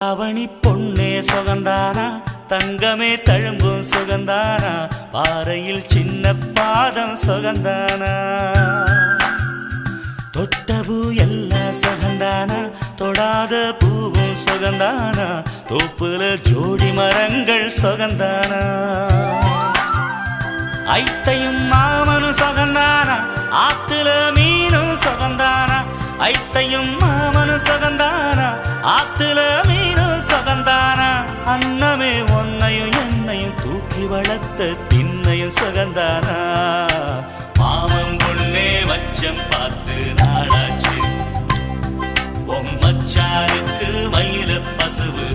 அவனி பொன்னே சுகந்தானா, தங்கமே தழும்பும் சுகந்தானா, பாறையில் சின்ன பாதம் சுகந்தானா, தொட்ட பூ எல்லாம் சுகந்தானா, தொடாத பூவும் சுகந்தானா, தோப்புல ஜோடி மரங்கள் சுகந்தானா, ஐத்தையும் மாமனும் சுகந்தானா, ஆத்துல மீனும் சுகந்தானா, ஐத்தையும் மாமனும் சுகந்தானா, ஆத்துல மீனும் சுகந்தானா, அன்னமே ஒன்னையும் என்னையும் தூக்கி வளர்த்த பின்னையும் சுகந்தானா, மாமன் பொண்ணே வச்சம் பார்த்து நாளாச்சு, மச்சானுக்கு மயில பசுவு